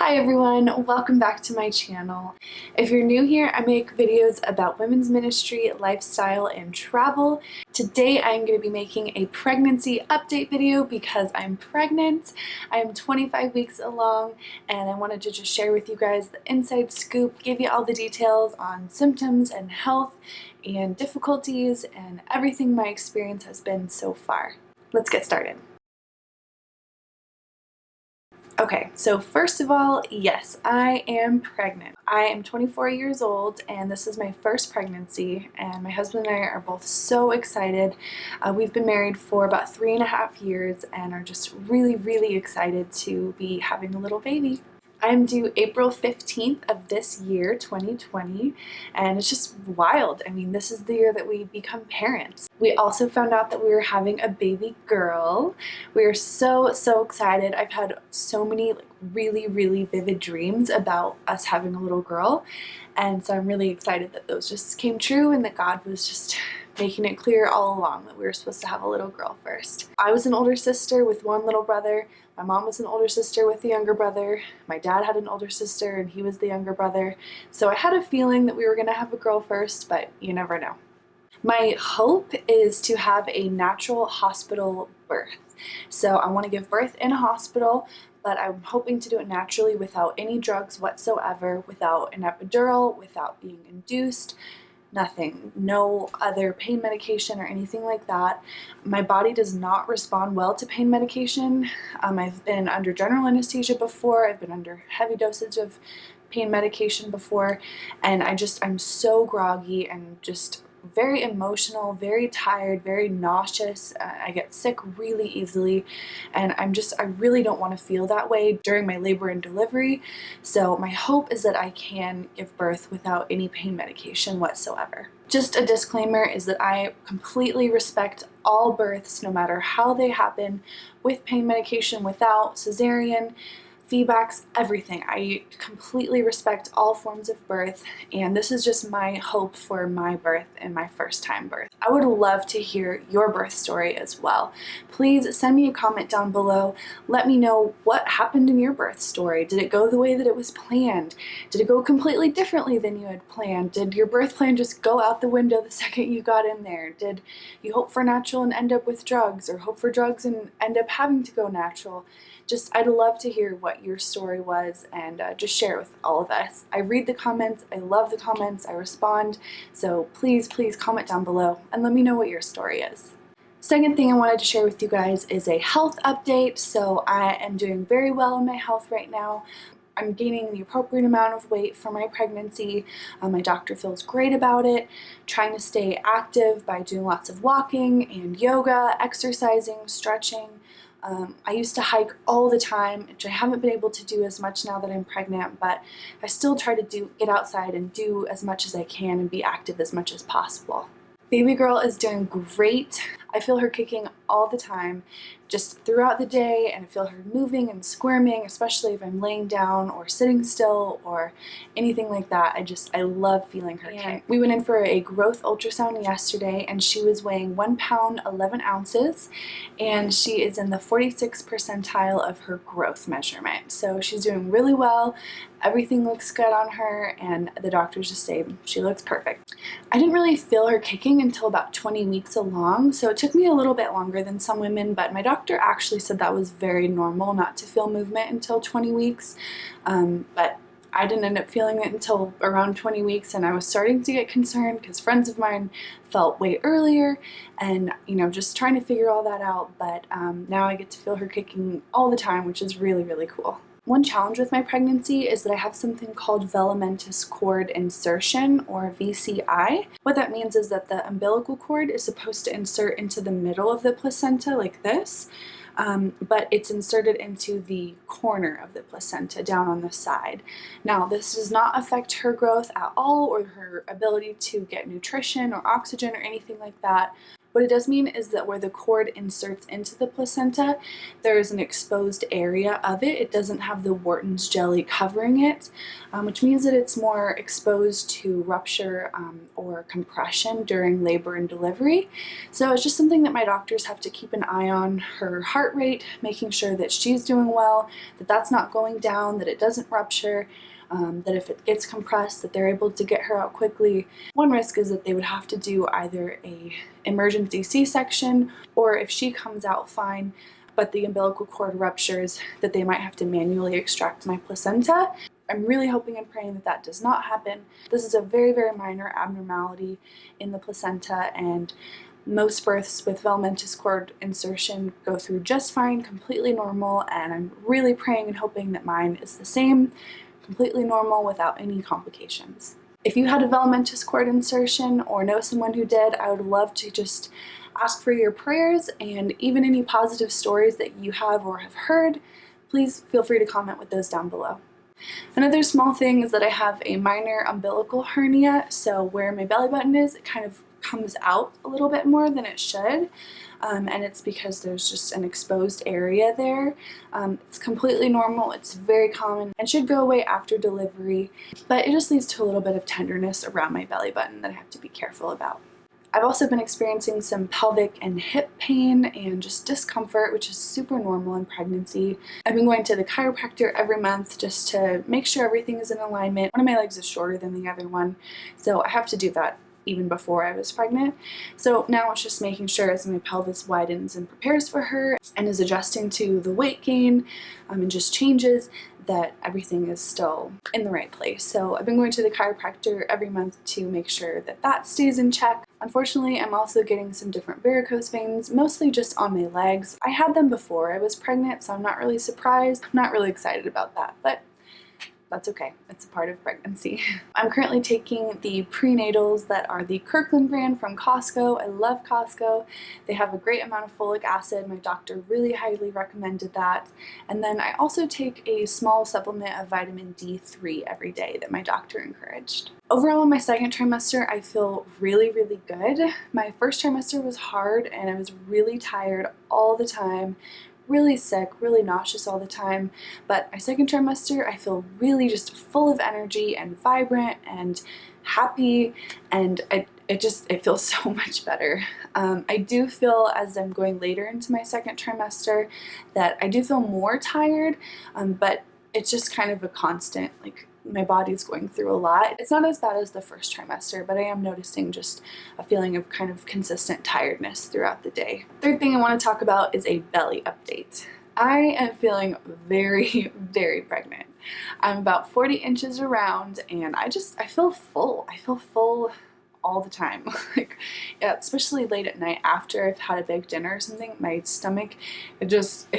Hi everyone, welcome back to my channel. If you're new here, I make videos about women's ministry, lifestyle, and travel. Today I'm going to be making a pregnancy update video because I'm pregnant. I am 25 weeks along and I wanted to just share with you guys the inside scoop, give you all the details on symptoms and health and difficulties and everything my experience has been so far. Let's get started. Okay, so first of all, yes, I am pregnant. I am 24 years old and this is my first pregnancy, and my husband and I are both so excited. We've been married for about 3.5 years and are just really excited to be having a little baby. I'm due April 15th of this year, 2020, and it's just wild. I mean, this is the year that we become parents. We also found out that we were having a baby girl. We are so excited. I've had so many really vivid dreams about us having a little girl, and so I'm really excited that those just came true and that God was just making it clear all along that we were supposed to have a little girl first. I was an older sister with one little brother. My mom was an older sister with a younger brother. My dad had an older sister and he was the younger brother. So I had a feeling that we were gonna have a girl first, but you never know. My hope is to have a natural hospital birth. So I want to give birth in a hospital, but I'm hoping to do it naturally without any drugs whatsoever, without an epidural, without being induced. Nothing, no other pain medication or anything like that. My body does not respond well to pain medication. I've been under general anesthesia before, I've been under heavy dosage of pain medication before, and I'm so groggy and just very emotional, very tired, very nauseous. I get sick really easily, and I really don't want to feel that way during my labor and delivery. So my hope is that I can give birth without any pain medication whatsoever. Just a disclaimer is that I completely respect all births, no matter how they happen, with pain medication, without, cesarean, feedbacks, everything. I completely respect all forms of birth, and this is just my hope for my birth and my first time birth. I would love to hear your birth story as well. Please send me a comment down below. Let me know what happened in your birth story. Did it go the way that it was planned? Did it go completely differently than you had planned? Did your birth plan just go out the window the second you got in there? Did you hope for natural and end up with drugs, or hope for drugs and end up having to go natural? I'd love to hear what your story was and just share it with all of us. I read the comments, I love the comments, I respond, so please comment down below and let me know what your story is. Second thing I wanted to share with you guys is a health update. So I am doing very well in my health right now. I'm gaining the appropriate amount of weight for my pregnancy. My doctor feels great about it. Trying to stay active by doing lots of walking and yoga, exercising, stretching. I used to hike all the time, which I haven't been able to do as much now that I'm pregnant, but I still try to get outside and do as much as I can and be active as much as possible. Baby girl is doing great. I feel her kicking all the time, just throughout the day, and I feel her moving and squirming, especially if I'm laying down or sitting still or anything like that. I love feeling her kick. We went in for a growth ultrasound yesterday and she was weighing 1 pound 11 ounces and she is in the 46th percentile of her growth measurement. So she's doing really well. Everything looks good on her and the doctors just say she looks perfect. I didn't really feel her kicking until about 20 weeks along, so it took me a little bit longer than some women, but my doctor actually said that was very normal not to feel movement until 20 weeks. But I didn't end up feeling it until around 20 weeks, and I was starting to get concerned because friends of mine felt way earlier, and just trying to figure all that out. But now I get to feel her kicking all the time, which is really cool. One challenge with my pregnancy is that I have something called velamentous cord insertion, or VCI. What that means is that the umbilical cord is supposed to insert into the middle of the placenta like this, but it's inserted into the corner of the placenta down on the side. Now, this does not affect her growth at all or her ability to get nutrition or oxygen or anything like that. What it does mean is that where the cord inserts into the placenta, there is an exposed area of it. It doesn't have the Wharton's jelly covering it, which means that it's more exposed to rupture or compression during labor and delivery. So it's just something that my doctors have to keep an eye on: her heart rate, making sure that she's doing well, that that's not going down, that it doesn't rupture. That if it gets compressed, that they're able to get her out quickly. One risk is that they would have to do either a emergency C-section, or if she comes out fine but the umbilical cord ruptures, that they might have to manually extract my placenta. I'm really hoping and praying that that does not happen. This is a very, very minor abnormality in the placenta, and most births with velamentous cord insertion go through just fine, completely normal, and I'm really praying and hoping that mine is the same, completely normal without any complications. If you had a velamentous cord insertion or know someone who did, I would love to just ask for your prayers, and even any positive stories that you have or have heard, please feel free to comment with those down below. Another small thing is that I have a minor umbilical hernia, so where my belly button is, it kind of comes out a little bit more than it should. And it's because there's just an exposed area there. It's completely normal, it's very common, and should go away after delivery, but it just leads to a little bit of tenderness around my belly button that I have to be careful about. I've also been experiencing some pelvic and hip pain and just discomfort, which is super normal in pregnancy. I've been going to the chiropractor every month just to make sure everything is in alignment. One of my legs is shorter than the other one, so I have to do that even before I was pregnant. So now it's just making sure as my pelvis widens and prepares for her and is adjusting to the weight gain and just changes, that everything is still in the right place. So I've been going to the chiropractor every month to make sure that that stays in check. Unfortunately, I'm also getting some different varicose veins, mostly just on my legs. I had them before I was pregnant, so I'm not really surprised. I'm not really excited about that, but that's okay. It's a part of pregnancy. I'm currently taking the prenatals that are the Kirkland brand from Costco. I love Costco. They have a great amount of folic acid. My doctor really highly recommended that. And then I also take a small supplement of vitamin D3 every day that my doctor encouraged. Overall, in my second trimester, I feel really, really good. My first trimester was hard and I was really tired all the time, really sick, really nauseous all the time, but my second trimester I feel really just full of energy and vibrant and happy, and it feels so much better. I do feel, as I'm going later into my second trimester, that I do feel more tired, but it's just kind of a constant, like, my body's going through a lot. It's not as bad as the first trimester, but I am noticing just a feeling of kind of consistent tiredness throughout the day. Third thing I want to talk about is a belly update. I am feeling very, very pregnant. I'm about 40 inches around and I feel full. I feel full all the time. Like, yeah, especially late at night after I've had a big dinner or something, my stomach, it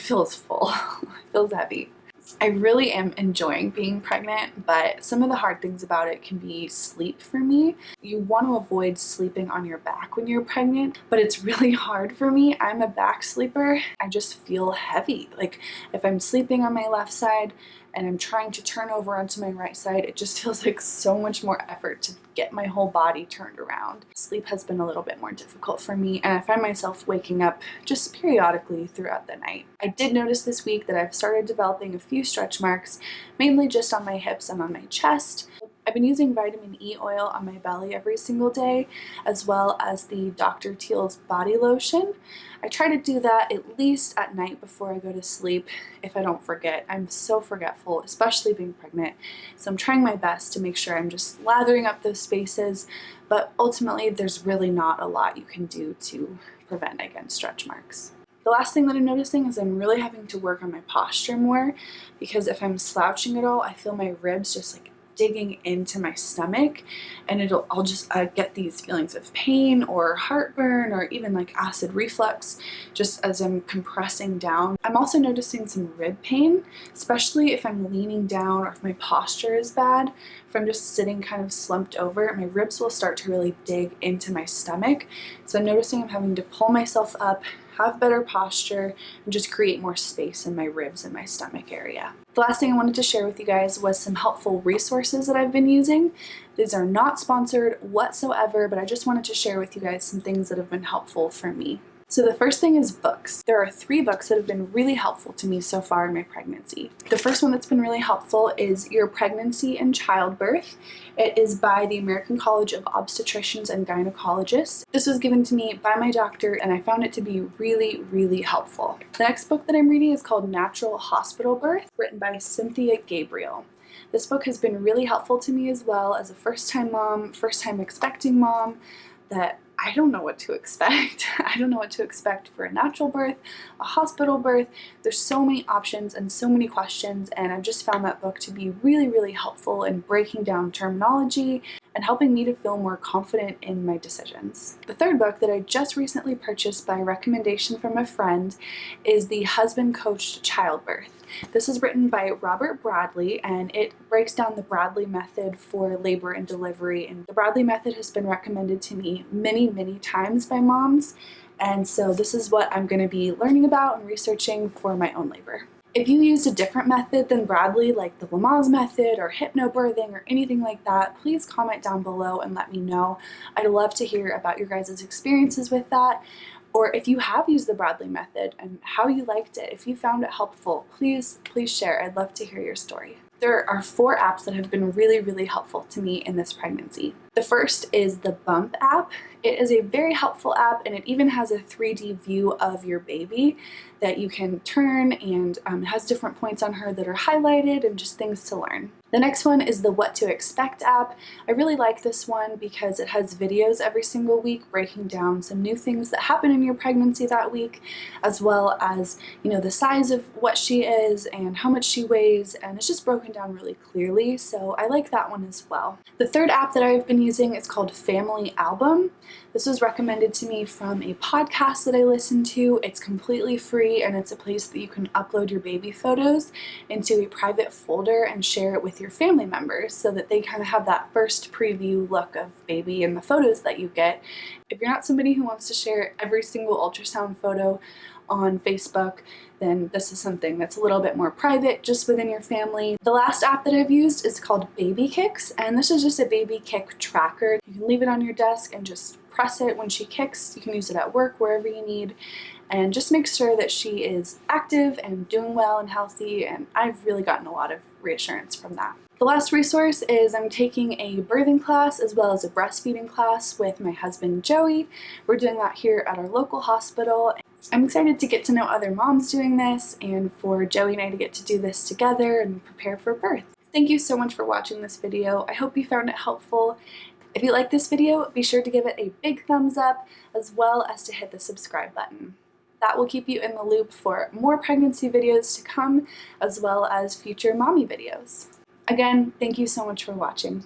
feels full. It feels heavy. I really am enjoying being pregnant, but some of the hard things about it can be sleep for me. You want to avoid sleeping on your back when you're pregnant, but it's really hard for me. I'm a back sleeper. I just feel heavy. Like, if I'm sleeping on my left side and I'm trying to turn over onto my right side, it just feels like so much more effort to get my whole body turned around. Sleep has been a little bit more difficult for me, and I find myself waking up just periodically throughout the night. I did notice this week that I've started developing a few stretch marks, mainly just on my hips and on my chest. I've been using vitamin E oil on my belly every single day, as well as the Dr. Teal's body lotion. I try to do that at least at night before I go to sleep if I don't forget. I'm so forgetful, especially being pregnant. So I'm trying my best to make sure I'm just lathering up those spaces, but ultimately there's really not a lot you can do to prevent against stretch marks. The last thing that I'm noticing is I'm really having to work on my posture more, because if I'm slouching at all, I feel my ribs just like digging into my stomach, and I'll just get these feelings of pain or heartburn or even like acid reflux just as I'm compressing down. I'm also noticing some rib pain, especially if I'm leaning down or if my posture is bad. If I'm just sitting kind of slumped over, my ribs will start to really dig into my stomach. So I'm noticing I'm having to pull myself up, have better posture, and just create more space in my ribs and my stomach area. The last thing I wanted to share with you guys was some helpful resources that I've been using. These are not sponsored whatsoever, but I just wanted to share with you guys some things that have been helpful for me. So the first thing is books. There are 3 books that have been really helpful to me so far in my pregnancy. The first one that's been really helpful is Your Pregnancy and Childbirth. It is by the American College of Obstetricians and Gynecologists. This was given to me by my doctor and I found it to be really, really helpful. The next book that I'm reading is called Natural Hospital Birth, written by Cynthia Gabriel. This book has been really helpful to me as well as a first-time mom, first-time expecting mom, that I don't know what to expect. I don't know what to expect for a natural birth, a hospital birth. There's so many options and so many questions, and I've just found that book to be really, really helpful in breaking down terminology and helping me to feel more confident in my decisions. The third book that I just recently purchased by recommendation from a friend is The Husband Coached Childbirth. This is written by Robert Bradley, and it breaks down the Bradley method for labor and delivery. And the Bradley method has been recommended to me many, many times by moms, and so this is what I'm going to be learning about and researching for my own labor. If you used a different method than Bradley, like the Lamaze method or hypnobirthing or anything like that, please comment down below and let me know. I'd love to hear about your guys' experiences with that. Or if you have used the Bradley method and how you liked it, if you found it helpful, please share. I'd love to hear your story. There are 4 apps that have been really, really helpful to me in this pregnancy. The first is the Bump app. It is a very helpful app, and it even has a 3D view of your baby that you can turn, and it has different points on her that are highlighted and just things to learn. The next one is the What to Expect app. I really like this one because it has videos every single week breaking down some new things that happen in your pregnancy that week, as well as, the size of what she is and how much she weighs, and it's just broken down really clearly, so I like that one as well. The third app that I've been using is called Family Album. This was recommended to me from a podcast that I listened to. It's completely free, and it's a place that you can upload your baby photos into a private folder and share it with your family members so that they kind of have that first preview look of baby and the photos that you get. If you're not somebody who wants to share every single ultrasound photo on Facebook, then this is something that's a little bit more private, just within your family. The last app that I've used is called Baby Kicks, and this is just a baby kick tracker. You can leave it on your desk and just press it when she kicks. You can use it at work, wherever you need, and just make sure that she is active and doing well and healthy, and I've really gotten a lot of reassurance from that. The last resource is I'm taking a birthing class as well as a breastfeeding class with my husband Joey. We're doing that here at our local hospital. I'm excited to get to know other moms doing this and for Joey and I to get to do this together and prepare for birth. Thank you so much for watching this video. I hope you found it helpful. If you like this video, be sure to give it a big thumbs up as well as to hit the subscribe button. That will keep you in the loop for more pregnancy videos to come as well as future mommy videos. Again, thank you so much for watching.